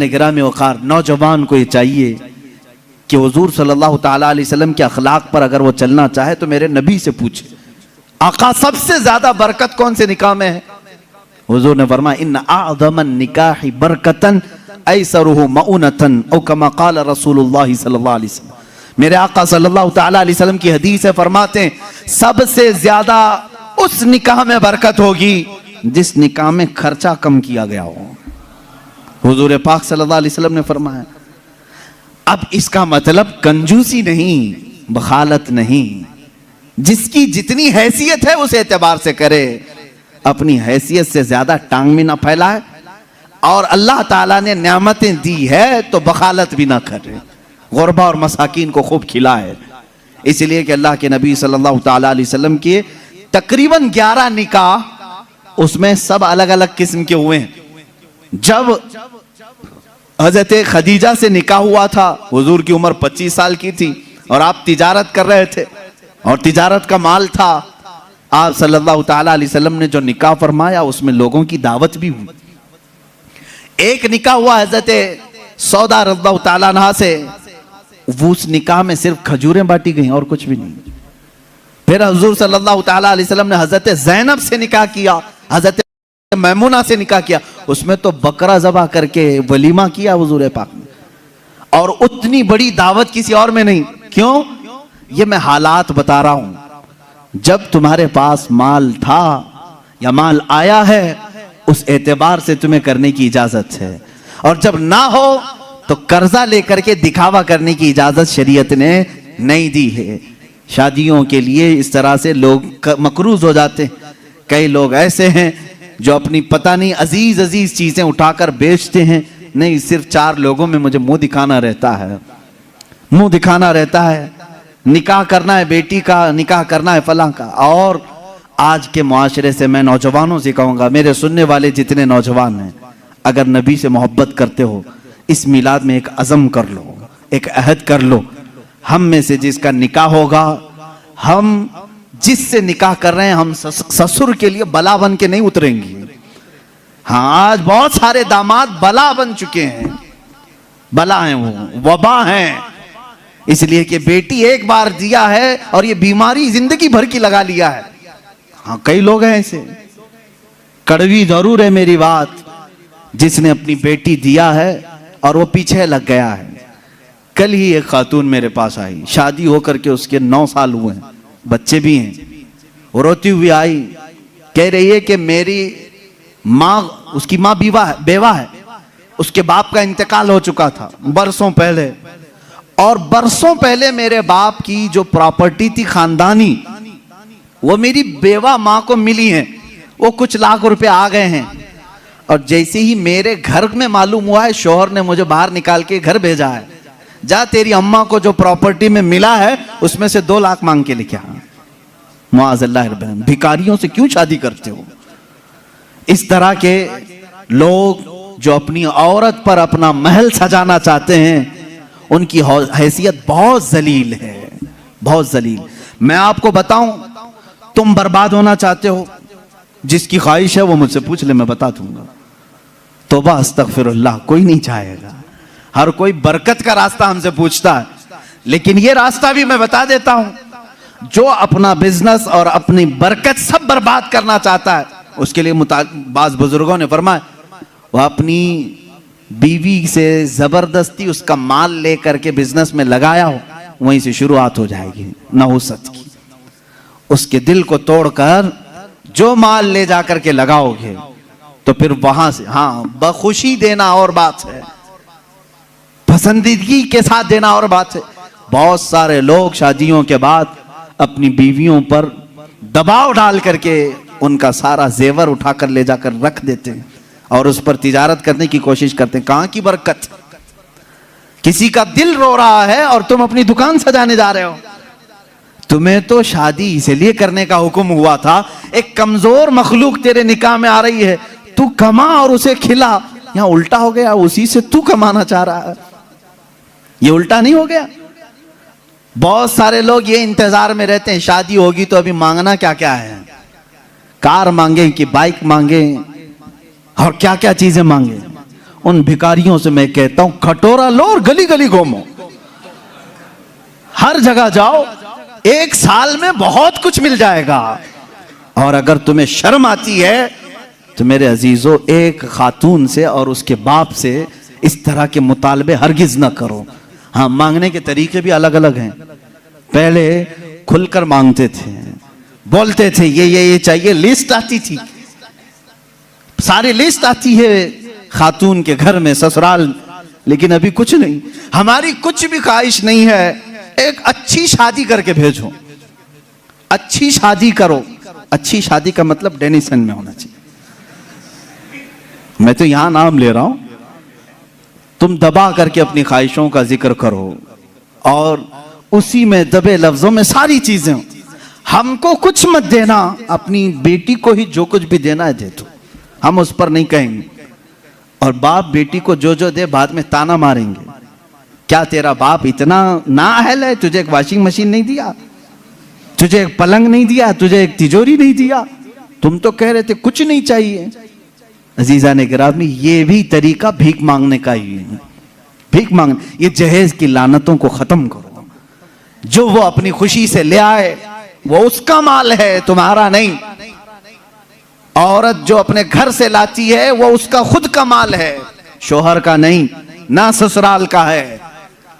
गिराम वक़ार, नौजवान को ये चाहिए कि हुजूर सल्लल्लाहु ताला अलैहि वसल्लम के अखलाक पर अगर वो चलना चाहे तो मेरे नबी से पूछे, आका सबसे ज्यादा बरकत कौन से निकाह में है? हुजूर ने फरमाया, इन्ना अअज़मन निकाहि बरकतन ऐसरुहु मऊनतन औ कमा क़ाल रसूलुल्लाह सल्लल्लाहु अलैहि वसल्लम। मेरे आका सल्लल्लाहु ताला अलैहि वसल्लम की हदीस है, फरमाते हैं सबसे ज्यादा उस निकाह में बरकत होगी जिस निकाह में खर्चा कम किया गया हो। हुजूर पाक सल्लल्लाहु अलैहि वसल्लम ने फरमाया। अब इसका मतलब कंजूसी नहीं, बखालत नहीं, जिसकी जितनी हैसियत है उस एतबार से करे, अपनी हैसियत से ज्यादा टांग भी ना फैलाए, और अल्लाह ताला ने नेमतें दी है तो बखालत भी ना करे, गुरबा और मसाकीन को खूब खिलाए। इसलिए कि अल्लाह के नबी सल्लल्लाहु ताला अलैहि वसल्लम के तकरीबन 11 निकाह, उसमें सब अलग अलग किस्म के हुए हैं। जब हजरत खदीजा से निकाह हुआ था, हुजूर की उम्र 25 साल की थी और आप तिजारत कर रहे थे और तिजारत का माल था। आप सल्लल्लाहु ताला अलैहि वसल्लम ने जो निकाह फरमाया उसमें लोगों की दावत भी हुई। एक निकाह हुआ हजरत सौदा रज़ियल्लाहु ताला अन्हा से, वो उस निकाह में सिर्फ खजूरें बांटी गई और कुछ भी नहीं। फिर हुजूर सल्लल्लाहु ताला अलैहि वसल्लम ने हजरत ज़ैनब से निकाह किया, हजरत मैमुना से निकाह किया, उसमें तो बकरा ज़बह करके वलीमा किया हुजूर पाक ने, और उतनी बड़ी दावत किसी और में नहीं। क्यों? ये मैं हालात बता रहा हूं। जब तुम्हारे पास माल था या माल आया है उस एतबार से तुम्हें करने की इजाजत है, और जब ना हो तो कर्जा लेकर के दिखावा करने की इजाजत शरीयत ने नहीं दी है। शादियों के लिए इस तरह से लोग मकरूज हो जाते हैं। कई लोग ऐसे हैं जो अपनी पता नहीं अजीज अजीज चीजें उठाकर बेचते हैं, नहीं सिर्फ 4 लोगों में मुझे मुंह दिखाना रहता है, मुंह दिखाना रहता है, निकाह करना है बेटी का, निकाह करना है फलां का। और आज के मुआशरे से मैं नौजवानों से कहूंगा, मेरे सुनने वाले जितने नौजवान हैं, अगर नबी से मोहब्बत करते हो इस मिलाद में एक अज़म कर लो, एक अहद कर लो, हम में से जिसका निकाह होगा, हम जिससे निकाह कर रहे हैं, हम ससुर के लिए बला बन के नहीं उतरेंगे। हाँ, आज बहुत सारे दामाद बला बन चुके हैं, बला हैं, वो वबा हैं, इसलिए कि बेटी एक बार दिया है और ये बीमारी जिंदगी भर की लगा लिया है। हाँ, कई लोग हैं ऐसे, कड़वी जरूर है मेरी बात, जिसने अपनी बेटी दिया है और वो पीछे लग गया है। कल ही एक खातून मेरे पास आई, शादी होकर के उसके 9 साल हुए हैं, बच्चे भी हैं। वो रोती हुई आई, कह रही है कि मेरी माँ, उसकी माँ बेवा है, उसके बाप का इंतकाल हो चुका था बरसों पहले, और बरसों पहले मेरे बाप की जो प्रॉपर्टी थी खानदानी, वो मेरी बेवा माँ को मिली है, वो कुछ लाख रुपए आ गए हैं। और जैसे ही मेरे घर में मालूम हुआ है, शोहर ने मुझे बाहर निकाल के घर भेजा है, जा तेरी अम्मा को जो प्रॉपर्टी में मिला है उसमें से 2 लाख मांग के लेके आ। मुआज़ल्लाह, भिखारियों से क्यों शादी करते हो? इस तरह के लोग जो अपनी औरत पर अपना महल सजाना चाहते हैं, उनकी हैसियत बहुत जलील है, बहुत जलील। मैं आपको बताऊं, तुम बर्बाद होना चाहते हो, जिसकी ख्वाहिश है वो मुझसे पूछ ले, मैं बता दूंगा। तौबा अस्तगफिरुल्लाह, कोई नहीं चाहेगा, हर कोई बरकत का रास्ता हमसे पूछता है, लेकिन ये रास्ता भी मैं बता देता हूं, जो अपना बिजनेस और अपनी बरकत सब बर्बाद करना चाहता है, उसके लिए बाज़ बुजुर्गों ने फरमाया, वह अपनी बीवी से जबरदस्ती उसका माल लेकर के बिजनेस में लगाया हो, वहीं से शुरुआत हो जाएगी नहुसत की। उसके दिल को तोड़कर जो माल ले जाकर के लगाओगे तो फिर वहां से, हाँ, बखुशी देना और बात है, पसंदीदगी के साथ देना और बात है। बहुत सारे लोग शादियों के बाद अपनी बीवियों पर दबाव डाल करके उनका सारा जेवर उठाकर ले जाकर रख देते हैं और उस पर तिजारत करने की कोशिश करते हैं। कहां की बरकत? किसी का दिल रो रहा है और तुम अपनी दुकान सजाने जा रहे हो। तुम्हें तो शादी इसलिए करने का हुक्म हुआ था, एक कमजोर मखलूक तेरे निकाह में आ रही है, तू कमा और उसे खिला। यहां उल्टा हो गया, उसी से तू कमाना चाह रहा है, ये उल्टा नहीं हो गया? बहुत सारे लोग ये इंतजार में रहते हैं शादी होगी तो अभी मांगना क्या क्या है, कार मांगे कि बाइक मांगे और क्या क्या चीजें मांगे। उन भिखारियों से मैं कहता हूं कटोरा लो और गली गली घूमो, हर जगह जाओ, 1 साल में बहुत कुछ मिल जाएगा। और अगर तुम्हें शर्म आती है तो मेरे अजीजों, एक खातून से और उसके बाप से इस तरह के मुतालबे हरगिज ना करो। हाँ, मांगने के तरीके भी अलग अलग हैं। पहले खुलकर मांगते थे, बोलते थे ये चाहिए, लिस्ट आती थी, सारी लिस्ट आती है खातून के घर में, ससुराल। लेकिन अभी कुछ नहीं, हमारी कुछ भी ख्वाहिश नहीं है, एक अच्छी शादी करके भेजो, अच्छी शादी करो। अच्छी शादी का मतलब डेनिसन में होना चाहिए। मैं तो यहां नाम ले रहा हूं, तुम दबा करके अपनी ख्वाहिशों का जिक्र करो और उसी में दबे लफ्जों में सारी चीजें। हमको कुछ मत देना, अपनी बेटी को ही जो कुछ भी देना है दे दो, हम उस पर नहीं कहेंगे। और बाप बेटी को जो जो दे बाद में ताना मारेंगे, क्या तेरा बाप इतना नाअहल है, तुझे एक वॉशिंग मशीन नहीं दिया, तुझे एक पलंग नहीं दिया, तुझे एक तिजोरी नहीं दिया, तुम तो कह रहे थे कुछ नहीं चाहिए। अजीजा ने गिरामी, ये भी तरीका भीख मांगने का ही है। भीख मांगने, ये जहेज की लानतों को खत्म करो। जो वो अपनी खुशी से ले आए वो उसका माल है, तुम्हारा नहीं। औरत जो अपने घर से लाती है वो उसका खुद का माल है, शोहर का नहीं, ना ससुराल का है।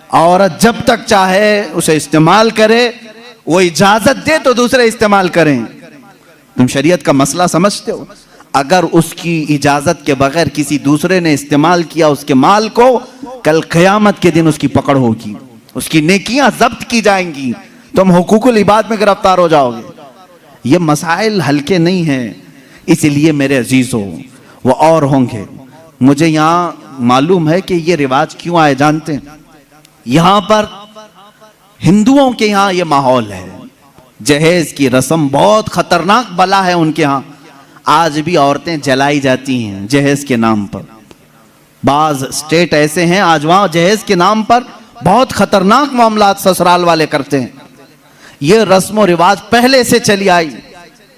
औरत जब तक चाहे उसे इस्तेमाल करे, वो इजाजत दे तो दूसरे इस्तेमाल करें। तुम शरीयत का मसला समझते हो? अगर उसकी इजाजत के बगैर किसी दूसरे ने इस्तेमाल किया उसके माल को, कल क़यामत के दिन उसकी पकड़ होगी, उसकी नेकियां जब्त की जाएंगी, तुम हुकूकुल इबाद में गिरफ्तार हो जाओगे। ये मसाइल हल्के नहीं हैं। इसलिए मेरे अजीजों, वो और होंगे। मुझे यहाँ मालूम है कि ये रिवाज क्यों आए जानते हैं? यहाँ पर हिंदुओं के यहाँ ये माहौल है, जहेज की रस्म बहुत खतरनाक बला है उनके यहाँ। आज भी औरतें जलाई जाती हैं जहेज के नाम पर। बाज स्टेट ऐसे हैं आज वहां जहेज के नाम पर बहुत खतरनाक मामलात ससुराल वाले करते हैं। ये रस्म और रिवाज पहले से चली आई,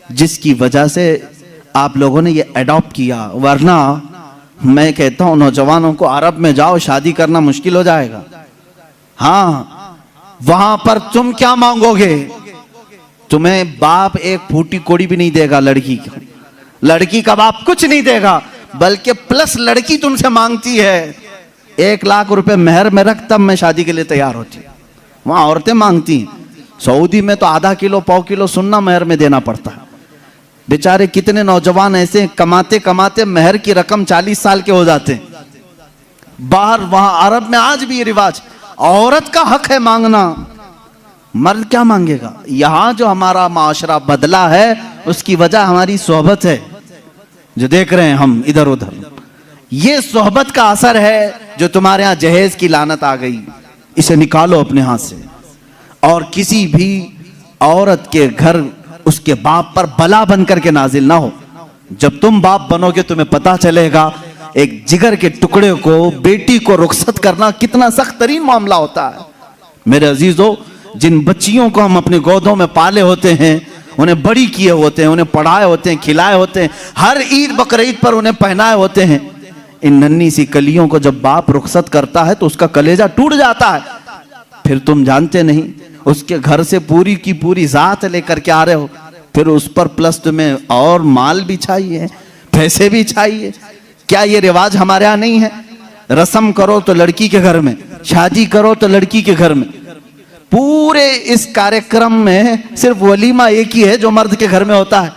जिसकी वजह से आप लोगों ने ये अडॉप्ट किया। वरना मैं कहता हूं नौजवानों को, अरब में जाओ, शादी करना मुश्किल हो जाएगा। हाँ, वहां पर तुम क्या मांगोगे? तुम्हें बाप एक फूटी कोड़ी भी नहीं देगा लड़की की, लड़की का बाप कुछ नहीं देगा, बल्कि प्लस लड़की तुमसे मांगती है 1 लाख रुपए मेहर में रख, तब मैं शादी के लिए तैयार होती। वहां औरतें मांगती हैं। सऊदी में तो आधा किलो पाव किलो सुन्ना मेहर में देना पड़ता है। बेचारे कितने नौजवान ऐसे कमाते कमाते मेहर की रकम 40 साल के हो जाते हैं। बाहर वहां अरब में आज भी ये रिवाज, औरत का हक है मांगना, मर्द क्या मांगेगा? यहां जो हमारा माशरा बदला है उसकी वजह हमारी सोहबत है, जो देख रहे हैं हम इधर उधर। ये सोहबत का असर है जो तुम्हारे यहां जहेज की लानत आ गई। इसे निकालो अपने हाथ से। और किसी भी औरत के घर उसके बाप पर बला बनकर के नाजिल ना हो। जब तुम बाप बनोगे तुम्हें पता चलेगा एक जिगर के टुकड़े को, बेटी को रुखसत करना कितना सख्त तरीन मामला होता है। मेरे अजीजों, जिन बच्चियों को हम अपने गोदों में पाले होते हैं, उन्हें बड़ी किए होते हैं, उन्हें पढ़ाए होते हैं, खिलाए होते हैं, हर ईद बकरीद पर उन्हें पहनाए होते हैं, इन नन्ही सी कलियों को जब बाप रुखसत करता है तो उसका कलेजा टूट जाता है। फिर तुम जानते नहीं, उसके घर से पूरी की पूरी जात लेकर के आ रहे हो, फिर उस पर प्लस तुम्हें और माल भी चाहिए, पैसे भी चाहिए। क्या ये रिवाज हमारे यहाँ नहीं है? रस्म करो तो लड़की के घर में, शादी करो तो लड़की के घर में। पूरे इस कार्यक्रम में सिर्फ वलीमा एक ही है जो मर्द के घर में होता है,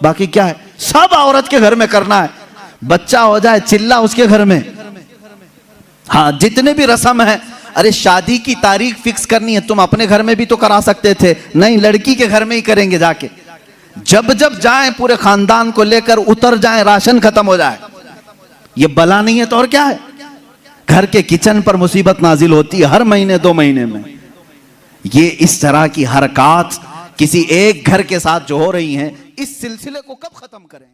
बाकी क्या है? सब औरत के घर में करना है। बच्चा हो जाए चिल्ला उसके घर में। हाँ, जितने भी रस्म है, अरे शादी की तारीख फिक्स करनी है, तुम अपने घर में भी तो करा सकते थे, नहीं लड़की के घर में ही करेंगे जाके। जब जब जाएं पूरे खानदान को लेकर उतर जाएं, राशन खत्म हो जाए। ये बला नहीं है तो और क्या है? घर के किचन पर मुसीबत नाजिल होती है हर महीने 2 महीने में। ये इस तरह की हरकत किसी एक घर के साथ जो हो रही हैं, इस सिलसिले को कब खत्म करें?